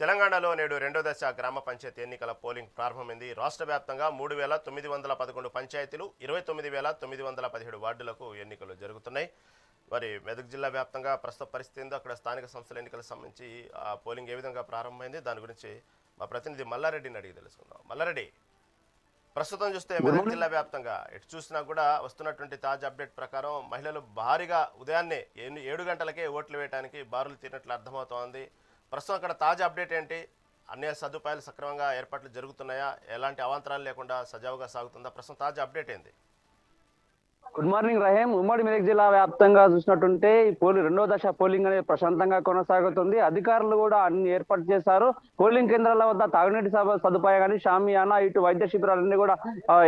తెలంగాణలో నేడు రెండో దశ గ్రామ పంచాయతీ ఎన్నికల పోలింగ్ ప్రారంభమైంది. రాష్ట్ర వ్యాప్తంగా 3,911 పంచాయతీలు 29,917 వార్డులకు ఎన్నికలు జరుగుతున్నాయి. మరి మెదక్ జిల్లా వ్యాప్తంగా ప్రస్తుత పరిస్థితి ఏందో, అక్కడ స్థానిక సంస్థల ఎన్నికలకు సంబంధించి ఆ పోలింగ్ ఏ విధంగా ప్రారంభమైంది, దాని గురించి మా ప్రతినిధి మల్లారెడ్డిని అడిగి తెలుసుకుందాం. మల్లారెడ్డి, ప్రస్తుతం చూస్తే మెదక్ జిల్లా వ్యాప్తంగా ఎటు చూసినా కూడా వస్తున్నటువంటి తాజా అప్డేట్ ప్రకారం మహిళలు భారీగా ఉదయాన్నే 7 గంటలకే ఓట్లు వేయడానికి బారులు తీరినట్లు అర్థమవుతోంది. ప్రస్తుతం అక్కడ తాజా అప్డేట్ ఏంటి? అన్ని సదుపాయాలు సక్రమంగా ఏర్పాట్లు జరుగుతున్నాయా? ఎలాంటి అవాంతరాలు లేకుండా సజావుగా సాగుతుందా? ప్రస్తుతం తాజా అప్డేట్ ఏంది? Good morning Rahim. ఉమ్మడి మెదక్ జిల్లా వ్యాప్తంగా చూసినట్టుంటే ఈ రెండో దశ పోలింగ్ అనేది ప్రశాంతంగా కొనసాగుతుంది. అధికారులు కూడా అన్ని ఏర్పాటు చేశారు. పోలింగ్ కేంద్రాల వద్ద తాగునీటి సదుపాయం కానీ షామియానా, ఇటు వైద్య శిబిరాలన్నీ కూడా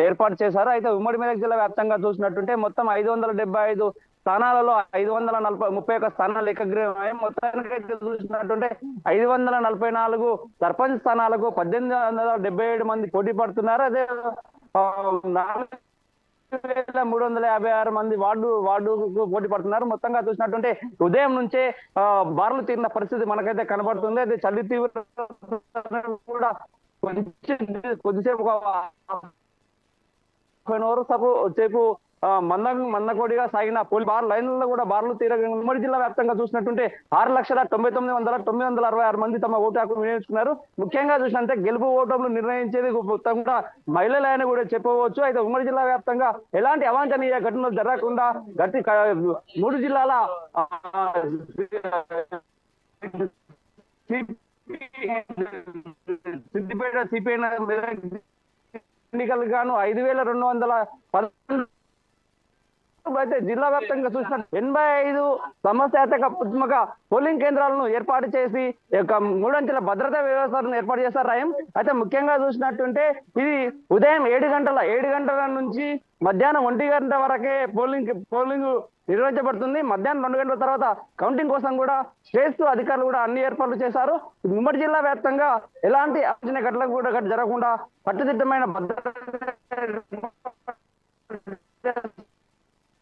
ఏర్పాటు చేశారు. అయితే ఉమ్మడి మెదక్ జిల్లా వ్యాప్తంగా చూసినట్టుంటే మొత్తం 575 స్థానాలలో 531 స్థానాలు ఏకగ్రీవమయ్యాయి. మొత్తానికి అయితే చూసినట్టుంటే 544 సర్పంచ్ స్థానాలకు 1877 మంది పోటీ పడుతున్నారు. అదే 4,356 మంది వార్డుకు పోటీ పడుతున్నారు. మొత్తంగా చూసినట్టుంటే ఉదయం నుంచే బార్లు తీరిన పరిస్థితి మనకైతే కనబడుతుంది. అయితే చలి తీవ్ర కూడా కొద్దిసేపు సేపు మందకోడిగా సాగిన లైన్లలో కూడా బార్లు తీర ఉమ్మడి జిల్లా వ్యాప్తంగా చూసినట్టుంటే 6,99,966 మంది తమ ఓటు హక్కును వినియోగించుకున్నారు. ముఖ్యంగా చూసినంటే గెలుపు ఓటర్లు నిర్ణయించేది మొత్తం కూడా మహిళలైన కూడా చెప్పవచ్చు. అయితే ఉమ్మడి జిల్లా వ్యాప్తంగా ఎలాంటి అవాంఛనీయ ఘటనలు జరగకుండా 3 జిల్లాల సిద్దిపేట సిపిఐ ఎన్నికలు గాను 5,210 అయితే జిల్లా వ్యాప్తంగా చూసిన 85 సమస్యాత్మక పోలింగ్ కేంద్రాలను ఏర్పాటు చేసి 3 అంచెల భద్రతా వ్యవస్థను ఏర్పాటు చేశారు రాయం. అయితే ముఖ్యంగా చూసినట్టుంటే ఇది ఉదయం 7 గంటల నుంచి మధ్యాహ్నం 1 గంట వరకే పోలింగ్ నిర్వహించబడుతుంది. మధ్యాహ్నం 2 గంటల తర్వాత కౌంటింగ్ కోసం కూడా స్టేట్స్ అధికారులు కూడా అన్ని ఏర్పాట్లు చేశారు. ఉమ్మడి జిల్లా వ్యాప్తంగా ఎలాంటి అర్చన ఘటనలు కూడా జరగకుండా కట్టుదిట్టమైన భద్రత